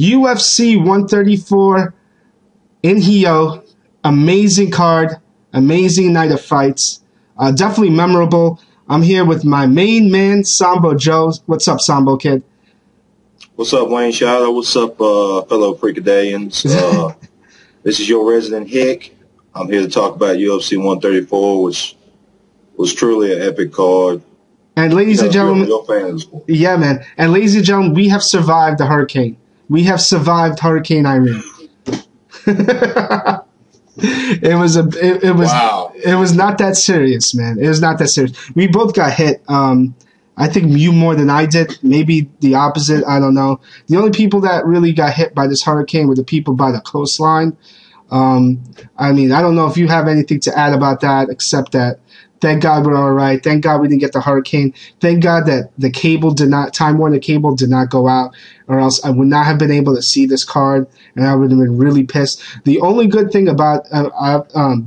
UFC 134 in Hio. Amazing card. Amazing night of fights. Definitely memorable. I'm here with my main man, Sambo Joe. What's up, Sambo Kid? What's up, Wayne Shadow? What's up, fellow Freakadelians? This is your resident Hick. I'm here to talk about UFC 134, which was truly an epic card. And ladies and gentlemen, you're a fan of the sport. Yeah, man. And ladies and gentlemen, we have survived the hurricane. We have survived Hurricane Irene. Wow. It was not that serious, man. It was not that serious. We both got hit. I think you more than I did. Maybe the opposite. I don't know. The only people that really got hit by this hurricane were the people by the coastline. I mean, I don't know if you have anything to add about that, except that thank God we're all right. Thank God we didn't get the hurricane. Thank God that the cable did not, Time Warner cable did not go out, or else I would not have been able to see this card, and I would have been really pissed. The only good thing about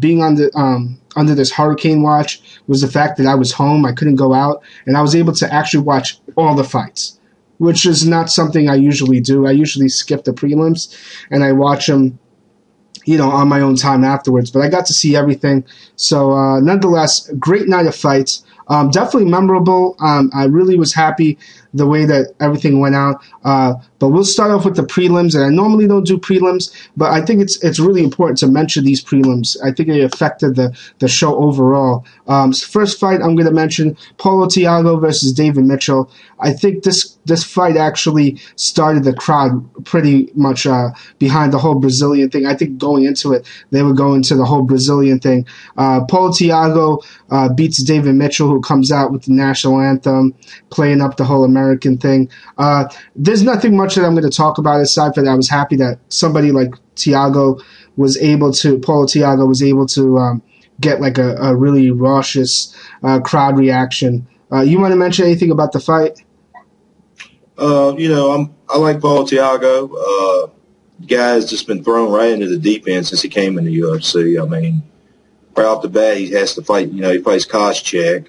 being under this hurricane watch was the fact that I was home. I couldn't go out, and I was able to actually watch all the fights, which is not something I usually do. I usually skip the prelims, and I watch them, on my own time afterwards. But I got to see everything. So nonetheless, great night of fights. Definitely memorable. I really was happy the way that everything went out. But we'll start off with the prelims. And I normally don't do prelims, but I think it's really important to mention these prelims. I think they affected the show overall. First fight I'm going to mention, Paulo Thiago versus David Mitchell. I think this fight actually started the crowd pretty much behind the whole Brazilian thing. I think going into it, they were going to the whole Brazilian thing. Paulo Thiago beats David Mitchell, who comes out with the national anthem, playing up the whole American thing. There's nothing much that I'm going to talk about aside from that. I was happy that somebody like Paulo Thiago was able to get like a really raucous crowd reaction. You want to mention anything about the fight? I like Paulo Thiago. Guy's just been thrown right into the deep end since he came in the UFC. I mean, right off the bat, he has to fight. He fights Koscheck.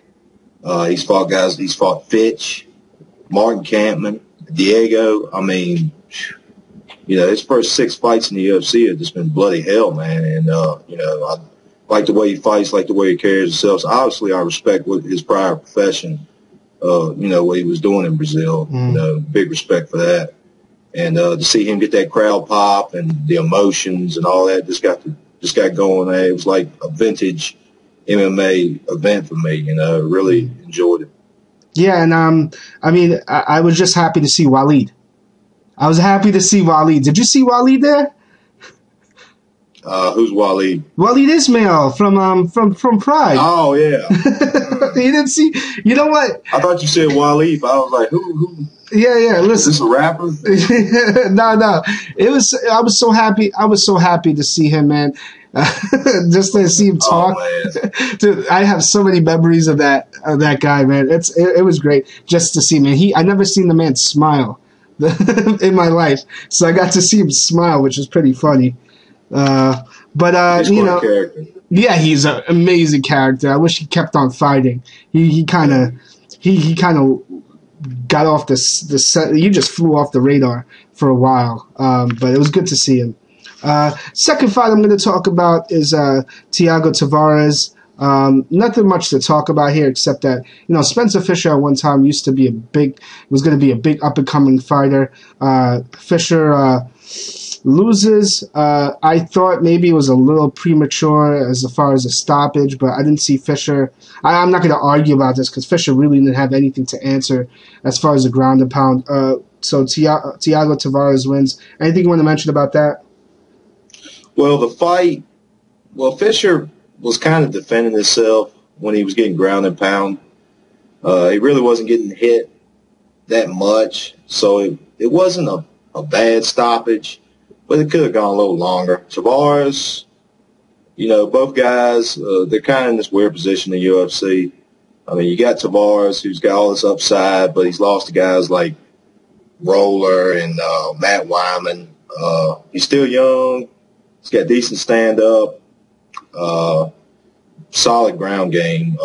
He's fought guys. He's fought Fitch, Martin Kampman, Diego. I mean, his first 6 fights in the UFC have just been bloody hell, man. And I like the way he fights, like the way he carries himself. So obviously, I respect his prior profession. What he was doing in Brazil. Big respect for that. And to see him get that crowd pop and the emotions and all that just got going. It was like a vintage MMA event for me. Really enjoyed it. Yeah, and I was just happy to see Waleed. I was happy to see Waleed. Did you see Waleed there? Who's Waleed? Waleed Ismail from Pride. Oh yeah. You didn't see? You know what? I thought you said Waleed. I was like, who? Yeah. Listen, is this a rapper? No. I was so happy. I was so happy to see him, man. Just to see him talk. Oh, dude, I have so many memories of that guy, man. It was great just to see, man. I never seen the man smile in my life, so I got to see him smile, which is pretty funny. But he's a character. Yeah, he's an amazing character. I wish he kept on fighting. He kind of got off the set. He just flew off the radar for a while. But it was good to see him. Second fight I'm going to talk about is Thiago Tavares. Nothing much to talk about here except that Spencer Fisher at one time was going to be a big up and coming fighter. Fisher loses. I thought maybe it was a little premature as far as a stoppage, but I didn't see Fisher. I'm not going to argue about this because Fisher really didn't have anything to answer as far as the ground and pound. So Thiago Tavares wins. Anything you want to mention about that? Well, the fight. Well, Fisher was kind of defending himself when he was getting ground and pound. He really wasn't getting hit that much, so it wasn't a bad stoppage. But it could have gone a little longer. Tavares, both guys, they're kind of in this weird position in the UFC. I mean, you got Tavares, who's got all this upside, but he's lost to guys like Roller and Matt Wyman. He's still young. He's got decent stand-up, solid ground game.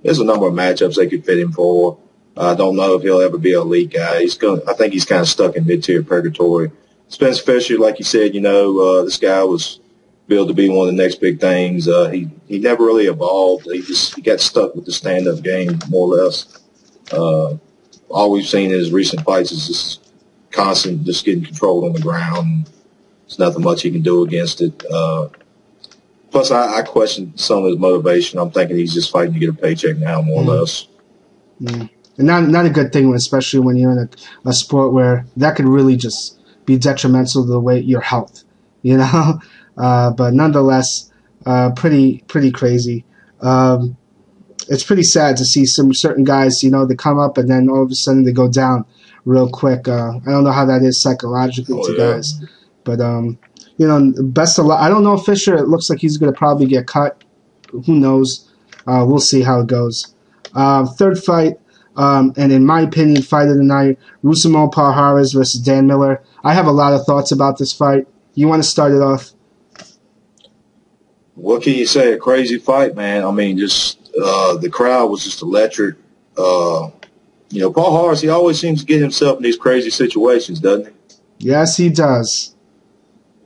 There's a number of matchups they could fit him for. I don't know if he'll ever be an elite guy. I think he's kind of stuck in mid-tier purgatory. Spence Fisher, like you said, this guy was billed to be one of the next big things. He never really evolved. He got stuck with the stand-up game more or less. All we've seen in his recent fights is just constant, just getting controlled on the ground. There's nothing much he can do against it. Plus, I question some of his motivation. I'm thinking he's just fighting to get a paycheck now, more or less. Yeah. And not a good thing, especially when you're in a sport where that could really just be detrimental to the way your health, But nonetheless, pretty crazy. It's pretty sad to see some certain guys, they come up and then all of a sudden they go down real quick. I don't know how that is psychologically to guys, but best of luck. I don't know if Fisher. It looks like he's going to probably get cut. Who knows? We'll see how it goes. Third fight. And in my opinion, fight of the night, Rousimon Palhares versus Dan Miller. I have a lot of thoughts about this fight. You want to start it off? What can you say? A crazy fight, man. I mean, just the crowd was just electric. Palhares, he always seems to get himself in these crazy situations, doesn't he? Yes, he does.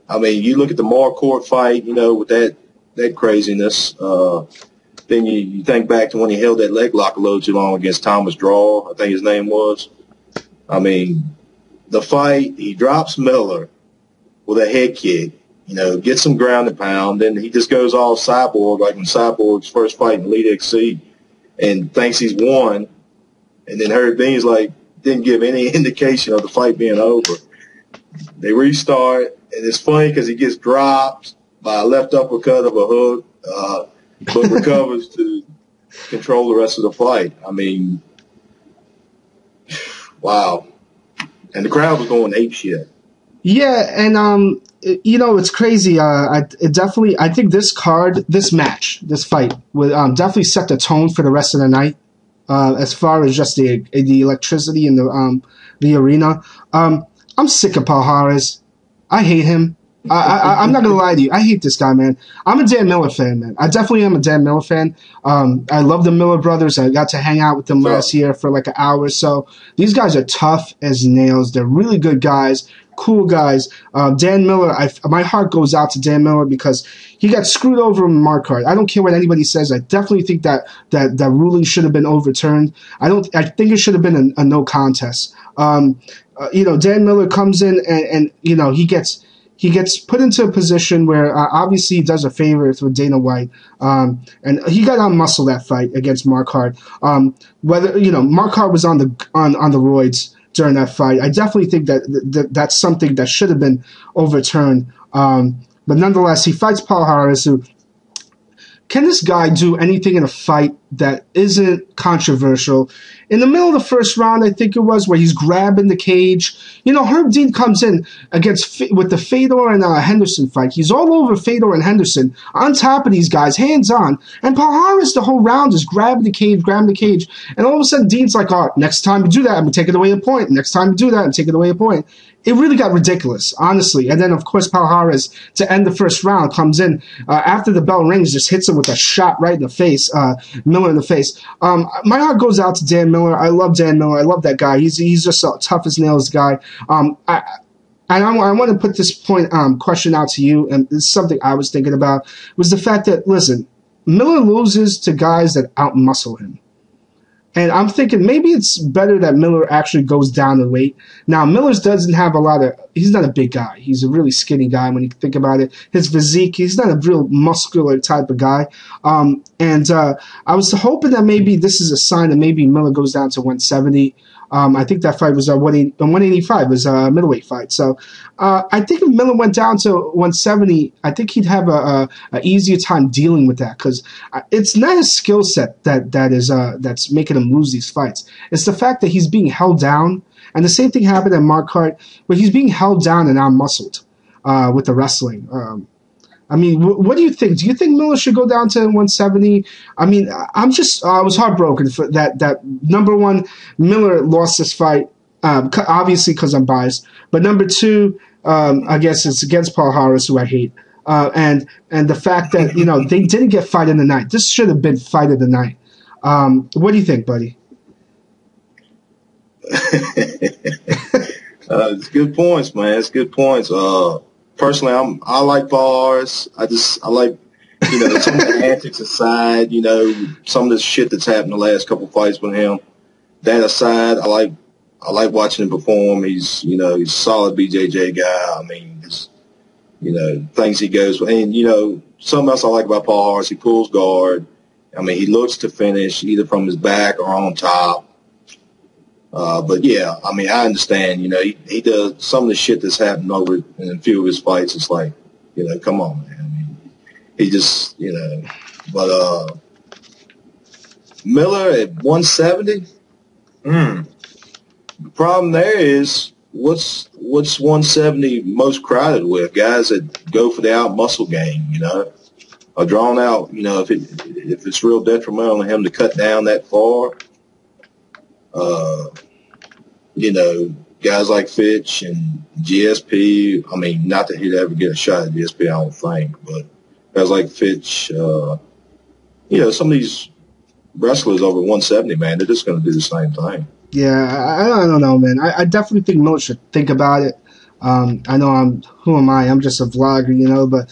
I mean, you look at the Marquardt fight, with that craziness. Then you think back to when he held that leg lock a little too long against Thomas Draw, I think his name was. I mean, the fight, he drops Miller with a head kick, gets some ground and pound, then he just goes all Cyborg, like when Cyborg's first fight in Elite XC, and thinks he's won. And then Herb Dean's didn't give any indication of the fight being over. They restart, and it's funny because he gets dropped by a left uppercut of a hook, but recovers to control the rest of the fight. I mean, wow. And the crowd was going apeshit. Yeah, and it's crazy. I think this fight would definitely set the tone for the rest of the night. As far as just the electricity in the arena. I'm sick of Palhares. I hate him. I'm not gonna lie to you. I hate this guy, man. I'm a Dan Miller fan, man. I definitely am a Dan Miller fan. I love the Miller brothers. I got to hang out with them last year for like an hour or so. These guys are tough as nails. They're really good guys, cool guys. Dan Miller, my heart goes out to Dan Miller because he got screwed over in Marquardt. I don't care what anybody says. I definitely think that ruling should have been overturned. I think it should have been a no contest. Dan Miller comes in and he gets put into a position where obviously he does a favor with Dana White, and he got on muscle that fight against Marquardt. Marquardt was on the roids during that fight. I definitely think that's something that should have been overturned. But nonetheless, he fights Palhares, who. Can this guy do anything in a fight that isn't controversial? In the middle of the first round, I think it was, where he's grabbing the cage. Herb Dean comes in with the Fedor and Henderson fight. He's all over Fedor and Henderson, on top of these guys, hands on. And Palhares, the whole round, is grabbing the cage. And all of a sudden, Dean's like, oh, next time you do that, I'm going to take it away a point. Next time you do that, I'm taking it away a point. It really got ridiculous, honestly. And then, of course, Palhares, to end the first round, comes in after the bell rings, just hits him with a shot right in the face, Miller in the face. My heart goes out to Dan Miller. I love Dan Miller. I love that guy. He's just a tough as nails guy. I want to put this question out to you, and it's something I was thinking about, was the fact that, listen, Miller loses to guys that outmuscle him. And I'm thinking maybe it's better that Miller actually goes down in weight. Now, Miller's doesn't have he's not a big guy. He's a really skinny guy when you think about it. His physique, he's not a real muscular type of guy. I was hoping that maybe this is a sign that maybe Miller goes down to 170. I think that fight was 185 was a middleweight fight. So I think if Miller went down to 170, I think he'd have a easier time dealing with that, because it's not his skill set that's making him lose these fights. It's the fact that he's being held down, and the same thing happened at Marquardt, where he's being held down and outmuscled with the wrestling. I mean, what do you think? Do you think Miller should go down to 170? I mean, I was heartbroken for that. Number one, Miller lost this fight, obviously because I'm biased. But number two, I guess it's against Palhares, who I hate. And the fact that, they didn't get fight of the night. This should have been fight of the night. What do you think, buddy? It's good points, man. It's good points. Personally, I like bars. I like, some of the antics aside, some of the shit that's happened the last couple fights with him. That aside, I like watching him perform. He's a solid BJJ guy. I mean, things he goes with. And, something else I like about Paul Harris, he pulls guard. I mean, he looks to finish either from his back or on top. But yeah, I mean, I understand, he does some of the shit that's happened over in a few of his fights. It's like, come on, man. I mean, he just, but, Miller at 170. The problem there is what's 170 most crowded with? Guys that go for the out muscle game, are drawn out. If it's real detrimental to him to cut down that far, guys like Fitch and GSP. I mean, not that he'd ever get a shot at GSP, I don't think, but guys like Fitch, some of these wrestlers over 170, man, they're just going to do the same thing. Yeah, I don't know, man. I definitely think Miller should think about it. I know who am I? I'm just a vlogger, but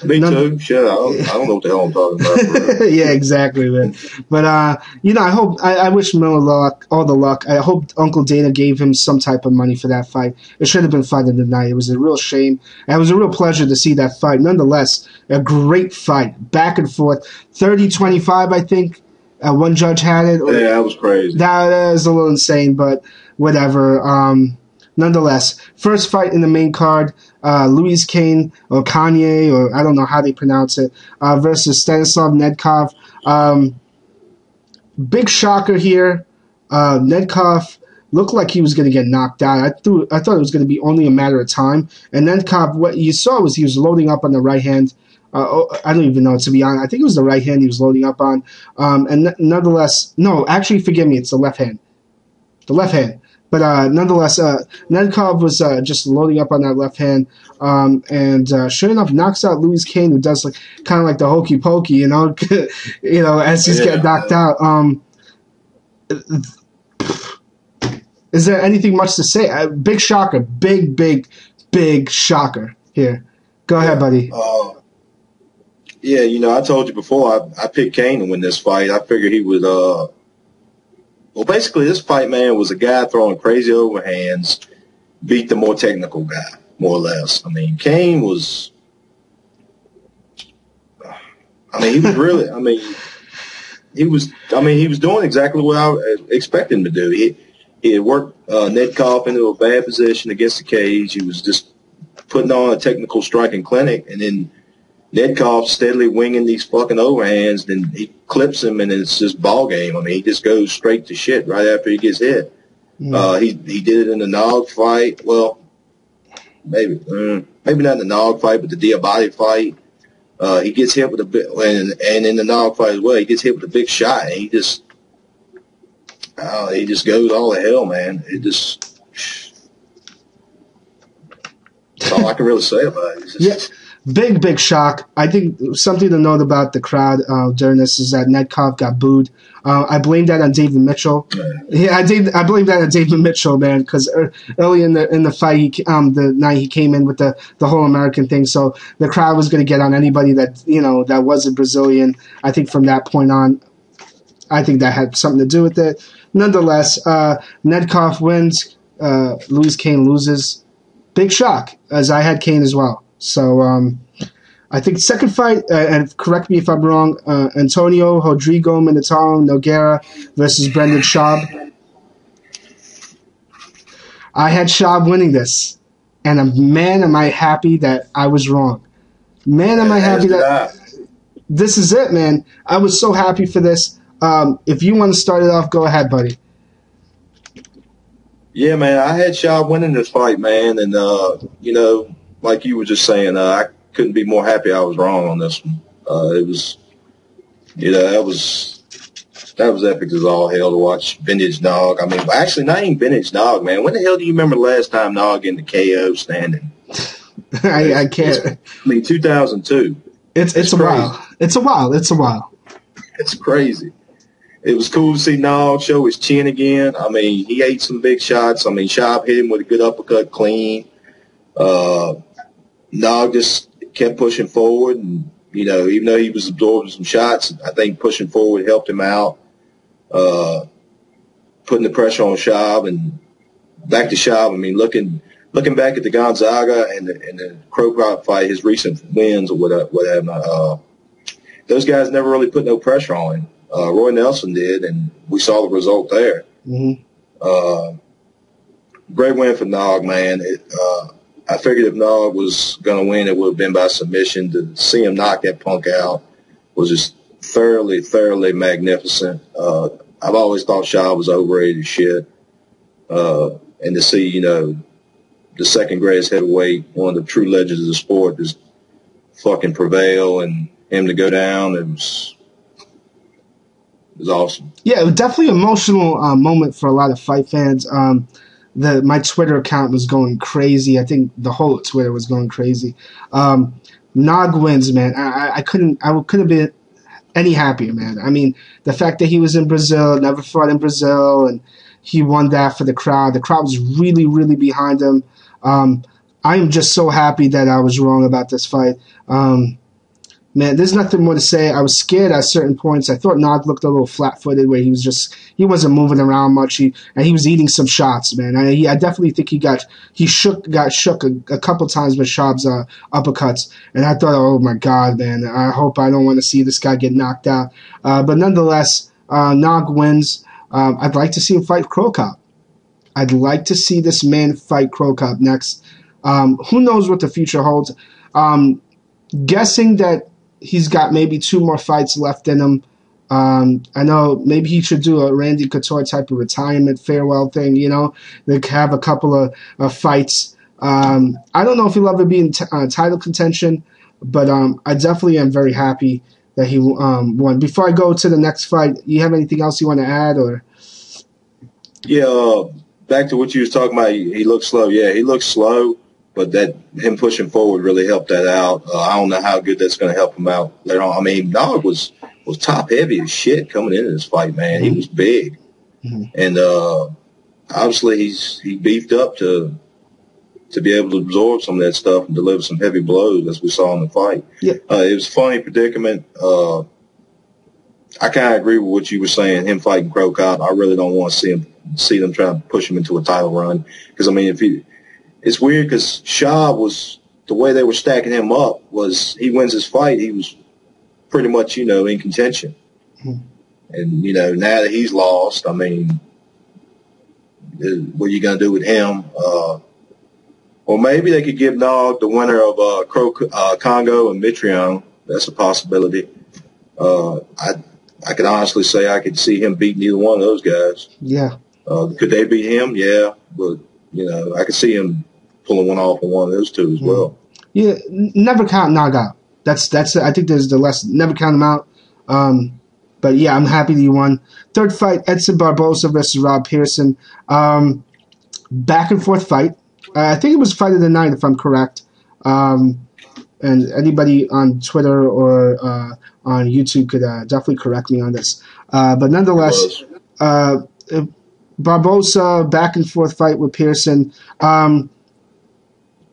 me too. Shit, I don't know what the hell I'm talking about. Yeah, exactly, man. But I wish Miller all the luck. I hope Uncle Dana gave him some type of money for that fight. It should have been fight of the night. It was a real shame. And it was a real pleasure to see that fight. Nonetheless, a great fight, back and forth, 30-25, I think. One judge had it. Yeah, that was crazy. That is a little insane, but whatever. Nonetheless, first fight in the main card, Louis Kane or Kanye, or I don't know how they pronounce it, versus Stanislav Nedkov. Big shocker here. Nedkov looked like he was going to get knocked out. I thought it was going to be only a matter of time. And Nedkov, what you saw was he was loading up on the right hand. I don't even know, to be honest. I think it was the right hand he was loading up on. Nonetheless, no, actually, forgive me, it's the left hand. The left hand. But nonetheless, Nedkov was just loading up on that left hand, and sure enough, knocks out Louis Kane, who does kind of like the hokey pokey, as he's getting knocked out. Is there anything much to say? Big shocker, big shocker here. Go ahead, buddy. Yeah, I told you before, I picked Kane to win this fight. I figured he would. Well, basically, this fight, man, was a guy throwing crazy overhands, beat the more technical guy, more or less. I mean, Kane was. He was really. He was doing exactly what I expected him to do. He had worked Nedkov into a bad position against the cage. He was just putting on a technical striking clinic, and then Nedkov steadily winging these fucking overhands, then he clips him, and it's just ball game. He just goes straight to shit right after he gets hit. He did it in the Nog fight. Well, maybe not in the Nog fight, but the Diabate fight. He gets hit with a bit, and in the Nog fight as well, he gets hit with a big shot, and he just goes all to hell, man. That's all I can really say about it. Yes. Big shock. I think something to note about the crowd during this is that Nedkov got booed. I blame that on David Mitchell. Yeah, I blame that on David Mitchell, man, because early in the fight, the night he came in with the whole American thing, so the crowd was going to get on anybody that that wasn't Brazilian. I think from that point on, I think that had something to do with it. Nonetheless, Nedkov wins. Louis Kane loses. Big shock, as I had Kane as well. So I think second fight, and correct me if I'm wrong, Antonio Rodrigo Minotauro Nogueira versus Brendan Schaub. I had Schaub winning this, and man, am I happy that I was wrong. Man, am I happy that this is it, man. I was so happy for this. If you want to start it off, go ahead, buddy. Yeah, man, I had Schaub winning this fight, man, and like you were just saying, I couldn't be more happy I was wrong on this one. It was, that was epic as all hell to watch Vintage Nog. Actually, not even Vintage Nog, man. When the hell do you remember the last time Nog getting the KO standing? I can't. 2002. It's a while. It's a while. It's crazy. it was cool to see Nog show his chin again. I mean, he ate some big shots. I mean, Schaub hit him with a good uppercut clean. Nog just kept pushing forward, and even though he was absorbing some shots, I think pushing forward helped him out, putting the pressure on Schaub. And back to Schaub. I mean, looking back at the Gonzaga and the Crocop fight, his recent wins or whatever, those guys never really put no pressure on him. Roy Nelson did, and we saw the result there. Mm-hmm. Great win for Nog, man. I figured if Nog was going to win, it would have been by submission. To see him knock that punk out was just thoroughly, thoroughly magnificent. I've always thought Schaub was overrated shit. And to see, the second greatest heavyweight, one of the true legends of the sport, just fucking prevail and him to go down, it was awesome. Yeah, it was definitely an emotional moment for a lot of fight fans. My Twitter account was going crazy. I think the whole Twitter was going crazy. Nog wins, man. I couldn't be any happier, man. I mean, the fact that he was in Brazil, never fought in Brazil, and he won that for the crowd. The crowd was really, really behind him. I am just so happy that I was wrong about this fight. Man, there's nothing more to say. I was scared at certain points. I thought Nog looked a little flat-footed, where he wasn't moving around much. He was eating some shots, man. I definitely think he got shook a couple times with Schaub's uppercuts, and I thought, oh my God, man, I hope I don't want to see this guy get knocked out. But nonetheless, Nog wins. I'd like to see him fight Crocop. I'd like to see this man fight Crocop next. Who knows what the future holds? Guessing that he's got maybe 2 more fights left in him. I know maybe he should do a Randy Couture type of retirement farewell thing, They have a couple of fights. I don't know if he'll ever be in title contention, but I definitely am very happy that he won. Before I go to the next fight, you have anything else you want to add? Or? Yeah, back to what you was talking about, he looked slow. Yeah, he looked slow. But him pushing forward really helped that out. I don't know how good that's going to help him out later on. I mean, Nog was top heavy as shit coming into this fight, man. He was big, and obviously he beefed up to be able to absorb some of that stuff and deliver some heavy blows, as we saw in the fight. Yeah. It was a funny predicament. I kind of agree with what you were saying. Him fighting Crocop, I really don't want to see them trying to push him into a title run, because I mean, it's weird because Schaub was, the way they were stacking him up was he wins his fight, he was pretty much, in contention. And, now that he's lost, I mean, what are you going to do with him? Or maybe they could give Nog the winner of Congo and Mitrione. That's a possibility. I could honestly say I could see him beating either one of those guys. Yeah. Could they beat him? Yeah. But, I could see him pulling one off on one of those two as well. Yeah, never count Nog out. That's. I think there's the lesson. Never count him out. But yeah, I'm happy that you won. Third fight: Edson Barboza versus Rob Pearson. Back and forth fight. I think it was fight of the night, if I'm correct. And anybody on Twitter or on YouTube could definitely correct me on this. But nonetheless, Barboza back and forth fight with Pearson.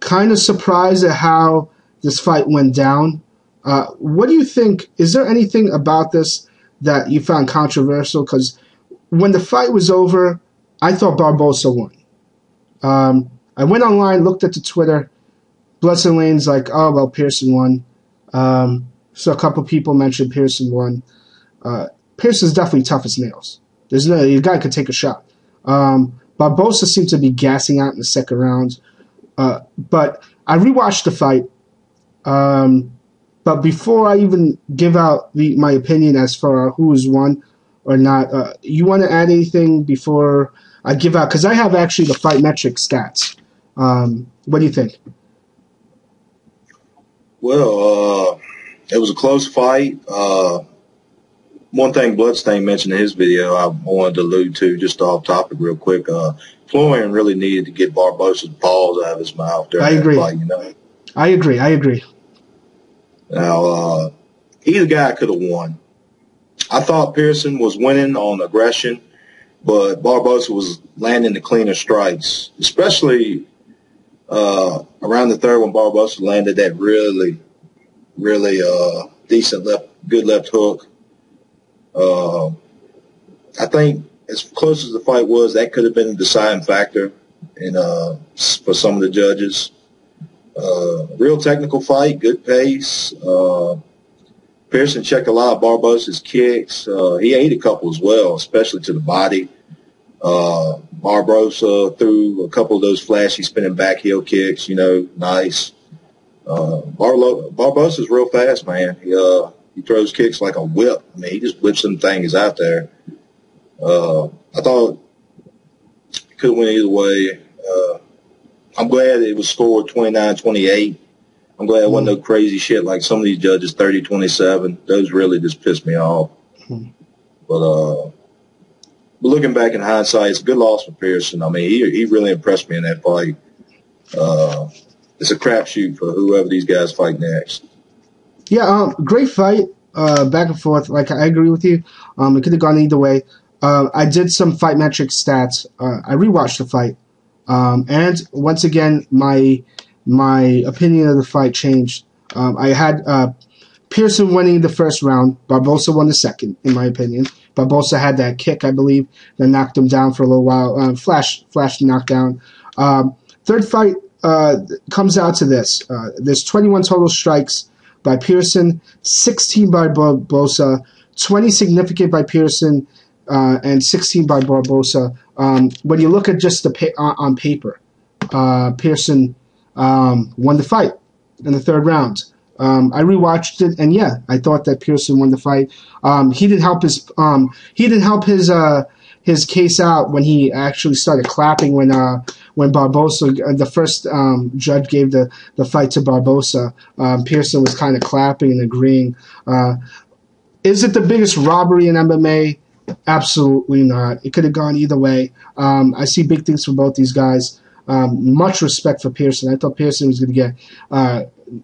Kind of surprised at how this fight went down. What do you think? Is there anything about this that you found controversial? Because when the fight was over, I thought Barboza won. I went online, looked at the Twitter. Bloods and Lane's like, oh, well, Pearson won. So a couple people mentioned Pearson won. Pearson's definitely tough as nails. The guy could take a shot. Barboza seemed to be gassing out in the second round. But I rewatched the fight. But before I even give out my opinion as far who has won or not, you want to add anything before I give out? Because I have actually the fight metric stats. What do you think? Well, it was a close fight. One thing Bloodstain mentioned in his video I wanted to allude to just off topic real quick. Florian really needed to get Barboza's balls out of his mouth during that fight, I agree. Now, either guy could have won. I thought Pearson was winning on aggression, but Barbosa was landing the cleaner strikes, especially around the third when Barbosa landed that really decent good left hook. I think as close as the fight was, that could have been a deciding factor for some of the judges. Real technical fight, good pace. Pearson checked a lot of Barbosa's kicks. He ate a couple as well, especially to the body. Barbosa threw a couple of those flashy spinning back heel kicks, nice. Barbosa's real fast, man. He throws kicks like a whip. I mean, he just whips them things out there. I thought it could win either way. I'm glad it was scored 29-28. I'm glad it wasn't no crazy shit like some of these judges, 30-27. Those really just pissed me off. But looking back in hindsight, it's a good loss for Pearson. I mean, he really impressed me in that fight. It's a crapshoot for whoever these guys fight next. Yeah, great fight, back and forth. Like, I agree with you. It could have gone either way. I did some fight metric stats. I rewatched the fight. And once again, my opinion of the fight changed. I had Pearson winning the first round. Barbosa won the second, in my opinion. Barbosa had that kick, I believe, that knocked him down for a little while. Flash knockdown. Third fight comes out to this. There's 21 total strikes by Pearson, 16 by Barbosa, 20 significant by Pearson, and 16 by Barbosa. When you look at just on paper, Pearson won the fight in the third round. I rewatched it, and yeah, I thought that Pearson won the fight. He didn't help his case out when he actually started clapping when Barbosa, the first judge gave the fight to Barbosa. Pearson was kind of clapping and agreeing. Is it the biggest robbery in MMA? Absolutely not. It could have gone either way. I see big things for both these guys. Much respect for Pearson. I thought Pearson was going to get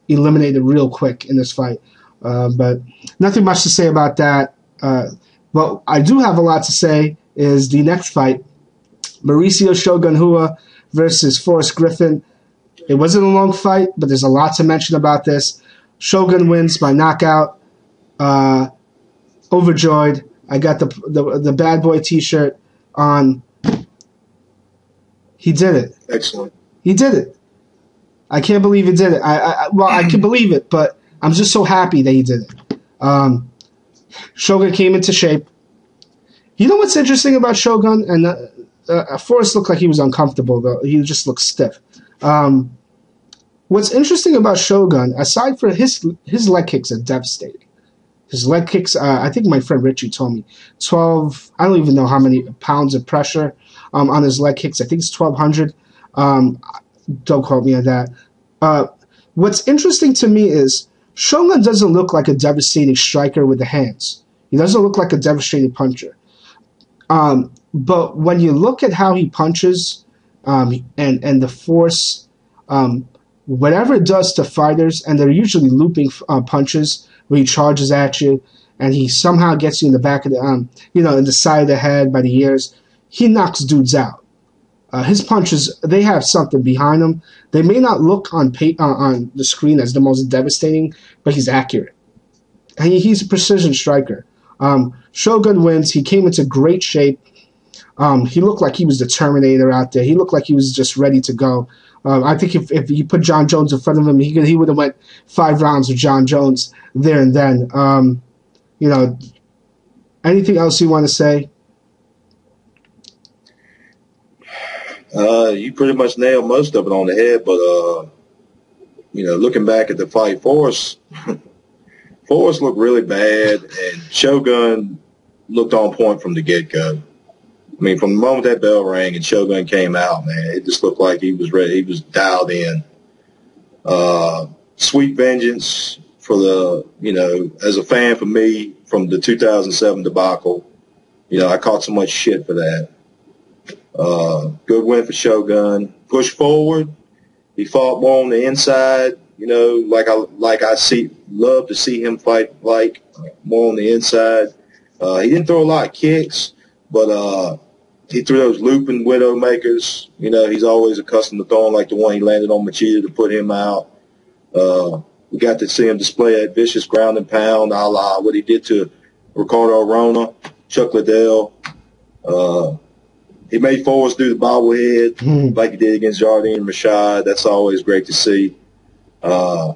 eliminated real quick in this fight. But nothing much to say about that. But I do have a lot to say is the next fight, Mauricio Shogun Rua versus Forrest Griffin. It wasn't a long fight, but there's a lot to mention about this. Shogun wins by knockout. Overjoyed. I got the bad boy T-shirt on. He did it. Excellent. He did it. I can't believe he did it. I can believe it, but I'm just so happy that he did it. Shogun came into shape. You know what's interesting about Shogun? And Forrest looked like he was uncomfortable, though. He just looked stiff. What's interesting about Shogun, aside from his leg kicks are devastating. His leg kicks, I think my friend Richie told me, 12, I don't even know how many pounds of pressure on his leg kicks. I think it's 1,200. Don't quote me on that. What's interesting to me is Shogun doesn't look like a devastating striker with the hands. He doesn't look like a devastating puncher. But when you look at how he punches and the force, whatever it does to fighters, and they're usually looping punches where he charges at you and he somehow gets you in the back of the, in the side of the head by the ears, he knocks dudes out. His punches, they have something behind them. They may not look on the screen as the most devastating, but he's accurate. And he's a precision striker. Shogun wins. He came into great shape. He looked like he was the Terminator out there. He looked like he was just ready to go. I think if you put John Jones in front of him, he would have went 5 rounds with John Jones there and then. Anything else you want to say? You pretty much nailed most of it on the head, but looking back at the fight, Forrest looked really bad, and Shogun looked on point from the get-go. I mean, from the moment that bell rang and Shogun came out, man, it just looked like he was ready. He was dialed in. Sweet vengeance for as a fan for me from the 2007 debacle. I caught so much shit for that. Good win for Shogun. Push forward. He fought more on the inside. Love to see him fight more on the inside. He didn't throw a lot of kicks, but he threw those looping Widowmakers. You know, he's always accustomed to throwing like the one he landed on Machida to put him out. We got to see him display that vicious ground and pound, a la what he did to Ricardo Arona, Chuck Liddell. He made Forrest do the bobblehead like he did against Jardine Rashad. That's always great to see. As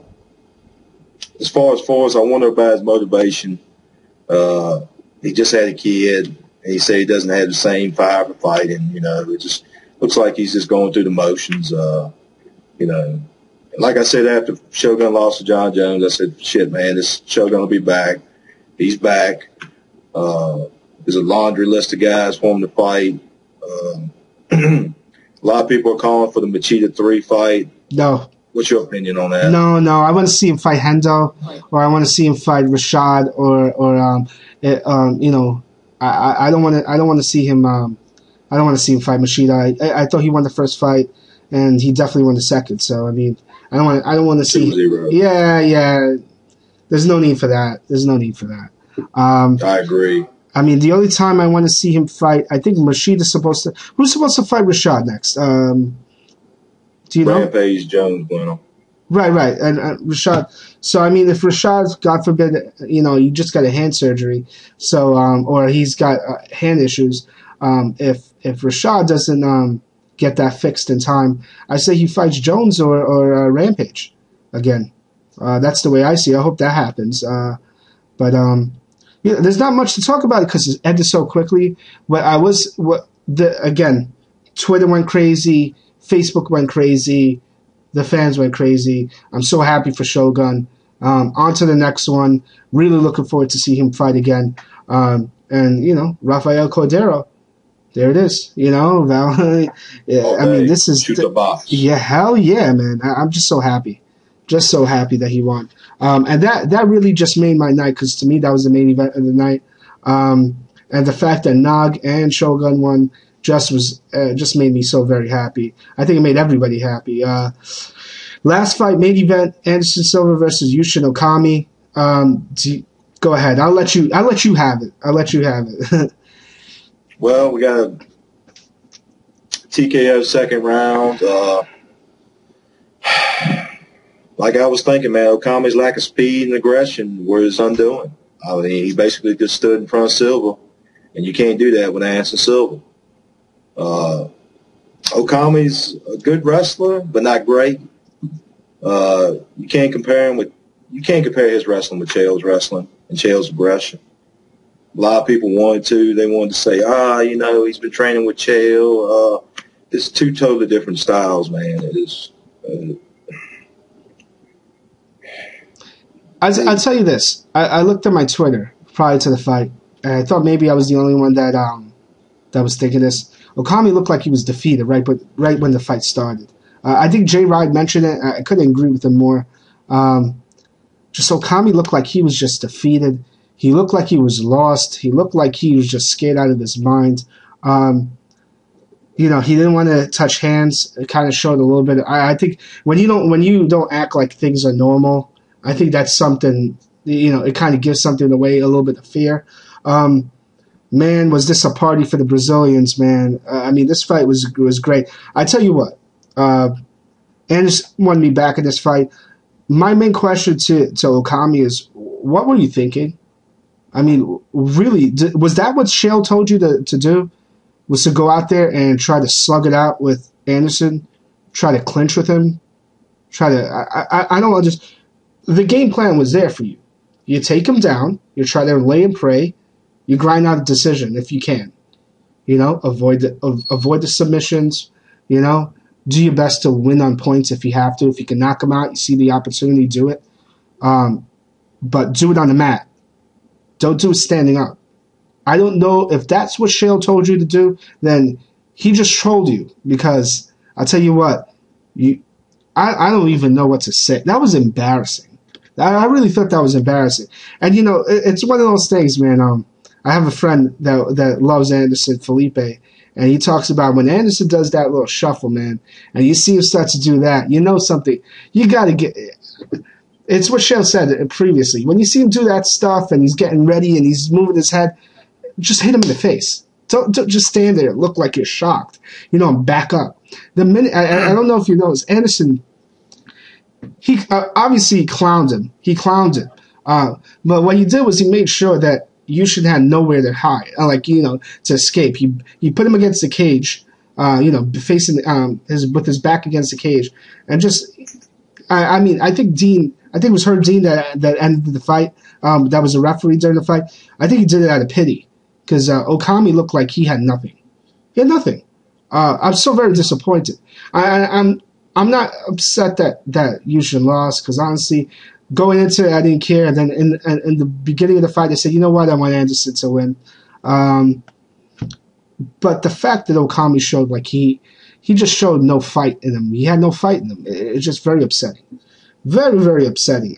far as Forrest, I wonder about his motivation. He just had a kid, and he said he doesn't have the same fire for fighting. You know, it just looks like he's just going through the motions. You know, like I said after Shogun lost to John Jones, I said, shit, man, this Shogun will be back. He's back. There's a laundry list of guys for him to fight. A lot of people are calling for the Machida 3 fight. No. What's your opinion on that? No. I want to see him fight Hendo, or I want to see him fight Rashad, or you know, I don't want to see him. I don't want to see him fight Machida. I thought he won the first fight, and he definitely won the second. So I mean, I don't want to see. 2-0. Yeah. There's no need for that. I agree. I mean, the only time I want to see him fight, I think Mashida's supposed to. Who's supposed to fight Rashad next? Do you know? Rampage Jones, bueno. Right. And Rashad. So, I mean, if Rashad, God forbid, you know, you just got a hand surgery, so or he's got hand issues. If Rashad doesn't get that fixed in time, I say he fights Jones or Rampage again. That's the way I see it. I hope that happens. But yeah, there's not much to talk about it because it ended so quickly. Again, Twitter went crazy, Facebook went crazy, the fans went crazy. I'm so happy for Shogun. On to the next one. Really looking forward to see him fight again. And you know, Rafael Cordero. There it is. You know, yeah, I mean, this is shoot the box. Yeah, hell yeah, man. I'm just so happy. Just so happy that he won. And that really just made my night, because to me that was the main event of the night. And the fact that Nog and Shogun won just made me so very happy. I think it made everybody happy. Last fight, main event, Anderson Silva versus Yushin Okami. Go ahead. I'll let you have it. Well, we got a TKO second round. Like I was thinking, man, Okami's lack of speed and aggression was his undoing. I mean, he basically just stood in front of Silva, and you can't do that with Anderson Silva. Okami's a good wrestler, but not great. You can't compare his wrestling with Chael's wrestling and Chael's aggression. A lot of people wanted to say, you know, he's been training with Chael. It's two totally different styles, man. It is. I'll tell you this. I looked at my Twitter prior to the fight, and I thought maybe I was the only one that was thinking this. Okami looked like he was defeated right when the fight started. I think Jay Ride mentioned it. I couldn't agree with him more. Just Okami looked like he was just defeated. He looked like he was lost. He looked like he was just scared out of his mind. You know, he didn't want to touch hands. It kind of showed a little bit. I think when you don't act like things are normal, I think that's something, you know, it kind of gives something away, a little bit of fear. Man, was this a party for the Brazilians, man. I mean, this fight was great. I tell you what, Anderson won me back in this fight. My main question to Okami is, what were you thinking? I mean, really, was that what Chael told you to do? Was to go out there and try to slug it out with Anderson, try to clinch with him, I don't understand. The game plan was there for you. You take him down, you try to lay and pray, you grind out a decision if you can. You know, avoid the submissions, you know, do your best to win on points if you have to. If you can knock him out, you see the opportunity, do it. But do it on the mat. Don't do it standing up. I don't know if that's what Chael told you to do, then he just trolled you, because I'll tell you what, I don't even know what to say. That was embarrassing. I really thought that was embarrassing. And, you know, it's one of those things, man. I have a friend that loves Anderson, Felipe, and he talks about when Anderson does that little shuffle, man, and you see him start to do that, you know something. You got to get – it's what Chael said previously. When you see him do that stuff and he's getting ready and he's moving his head, just hit him in the face. Don't just stand there and look like you're shocked, and back up. The minute I don't know if you noticed, Anderson, he obviously clowned him. He clowned him. But what he did was he made sure that Yushin had nowhere to hide, to escape. He put him against the cage, facing with his back against the cage, and just, I think it was Dean that ended the fight. That was a referee during the fight. I think he did it out of pity because Okami looked like he had nothing. He had nothing. I'm so very disappointed. I'm not upset that Yushin lost because honestly, going into it, I didn't care. And then in the beginning of the fight, they said, you know what, I want Anderson to win. But the fact that Okami showed like he just showed no fight in him. He had no fight in him. It's just very upsetting. Very, very upsetting.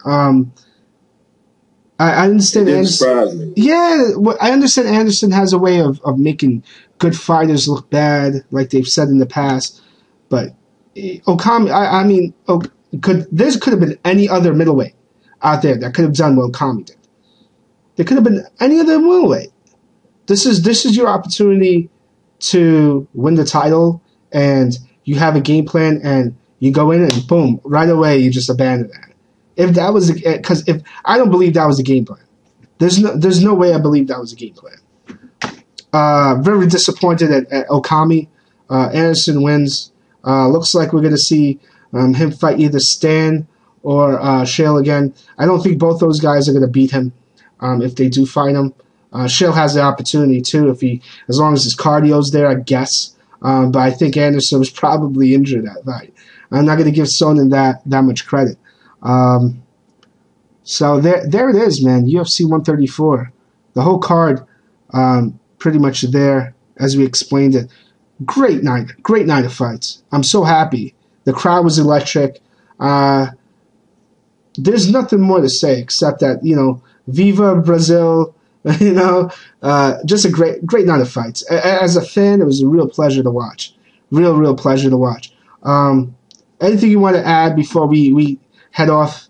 I understand. I understand Anderson has a way of making good fighters look bad, like they've said in the past. But Okami, there could have been any other middleweight out there that could have done what Okami did. There could have been any other middleweight. This is your opportunity to win the title, and you have a game plan, and you go in and boom, right away you just abandon that. If that was because if I don't believe that was the game plan, there's no way I believe that was the game plan. Very disappointed at Okami. Anderson wins. Looks like we're gonna see him fight either Stan or Shale again. I don't think both those guys are gonna beat him if they do fight him. Shale has the opportunity too as long as his cardio's there, I guess. But I think Anderson was probably injured that fight. I'm not gonna give Sonnen that much credit. So there it is, man. UFC 134. The whole card pretty much there as we explained it. Great night of fights. I'm so happy. The crowd was electric. There's nothing more to say except that, Viva Brazil, just a great night of fights. As a fan, it was a real pleasure to watch. Real pleasure to watch. Anything you want to add before we head off?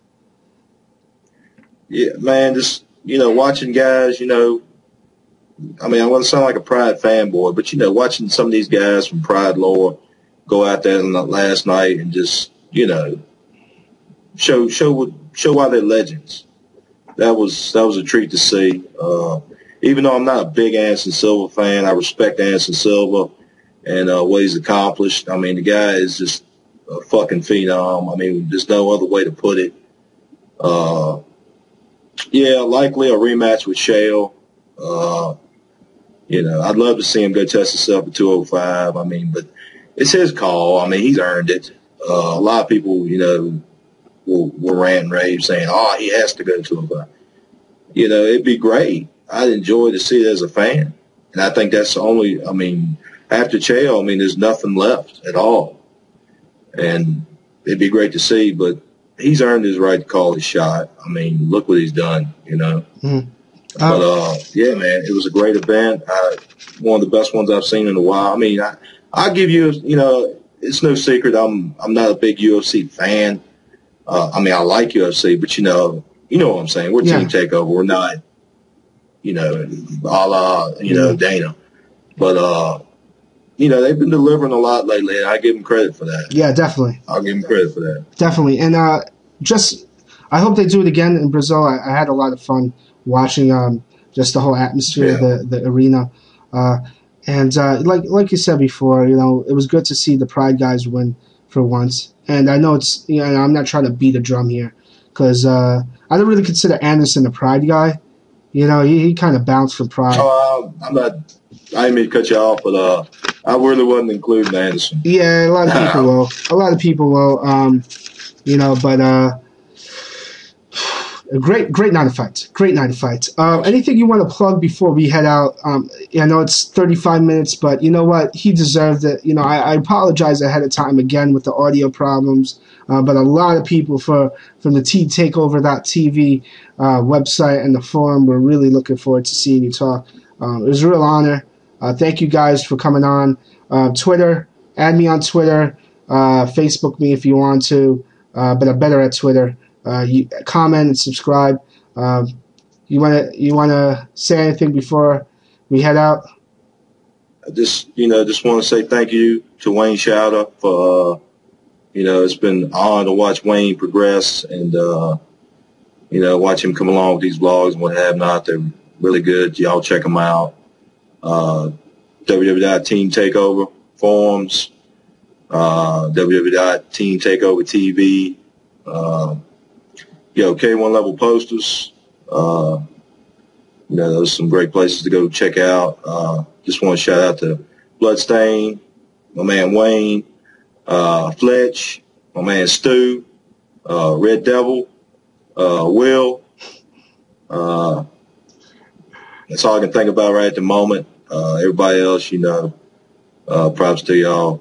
Yeah, man, just, watching guys, I'm going to sound like a Pride fanboy, but, watching some of these guys from Pride lore go out there last night and just, show why they're legends. That was a treat to see. Even though I'm not a big Anderson Silva fan, I respect Anderson Silva and what he's accomplished. The guy is just a fucking phenom. There's no other way to put it. Yeah, likely a rematch with Shale. I'd love to see him go test himself at 205. But it's his call. He's earned it. A lot of people, will rant and rave saying, oh, he has to go to 205. It'd be great. I'd enjoy to see it as a fan. And I think that's the only, after Chael, there's nothing left at all. And it'd be great to see, but he's earned his right to call his shot. Look what he's done, Mm-hmm. But, yeah, man, it was a great event. One of the best ones I've seen in a while. I'll give you, it's no secret I'm not a big UFC fan. I like UFC, but, you know what I'm saying. We're Team Takeover. We're not, a la, Dana. But, they've been delivering a lot lately, and I give them credit for that. Yeah, definitely. I'll give them credit for that. Definitely. And I hope they do it again in Brazil. I had a lot of fun watching just the whole atmosphere of the arena. And like you said before, it was good to see the Pride guys win for once. And I know it's, I'm not trying to beat a drum here because I don't really consider Anderson a Pride guy. He kind of bounced for Pride. I didn't mean to cut you off, but I really wasn't including Anderson. Yeah, a lot of people will. A lot of people will. But a great night of fights. Great night of fights. Anything you want to plug before we head out? I know it's 35 minutes, but you know what? He deserved it. I apologize ahead of time again with the audio problems. But a lot of people from the TTakeover.tv website and the forum were really looking forward to seeing you talk. It was a real honor. Thank you guys for coming on. Twitter, add me on Twitter. Facebook me if you want to, but I'm better at Twitter. You comment and subscribe. You wanna say anything before we head out? Just want to say thank you to Wayne Shouter for, it's been an honor to watch Wayne progress and, watch him come along with these vlogs and what have not. They're really good. Y'all check them out. www.Team Takeover forums, www.Team Takeover TV, K1 level posters. Those are some great places to go check out. Just want to shout out to Bloodstain, my man Wayne, Fletch, my man Stu, Red Devil, Will. That's all I can think about right at the moment. Everybody else, props to y'all.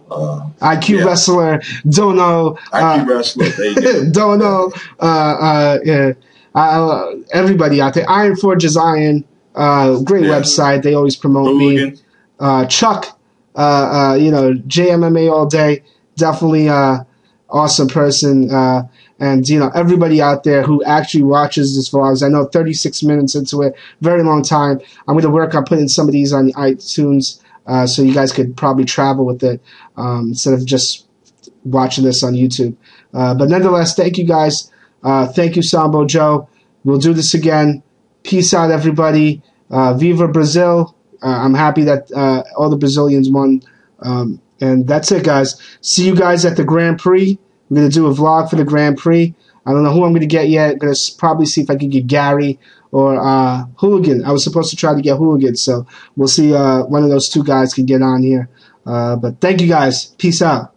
IQ wrestler, Dono. IQ wrestler, there you go. Dono. Everybody out there. Iron Forges Iron. Great website. They always promote me. Chuck. JMMA all day. Definitely awesome person. And everybody out there who actually watches this vlogs. I know 36 minutes into it, very long time. I'm going to work on putting some of these on iTunes so you guys could probably travel with it instead of just watching this on YouTube. But nonetheless, thank you guys. Thank you, Sambo Joe. We'll do this again. Peace out, everybody. Viva Brazil. I'm happy that all the Brazilians won. And that's it, guys. See you guys at the Grand Prix. I'm going to do a vlog for the Grand Prix. I don't know who I'm going to get yet. I'm going to probably see if I can get Gary or Hooligan. I was supposed to try to get Hooligan, so we'll see one of those two guys can get on here. But thank you, guys. Peace out.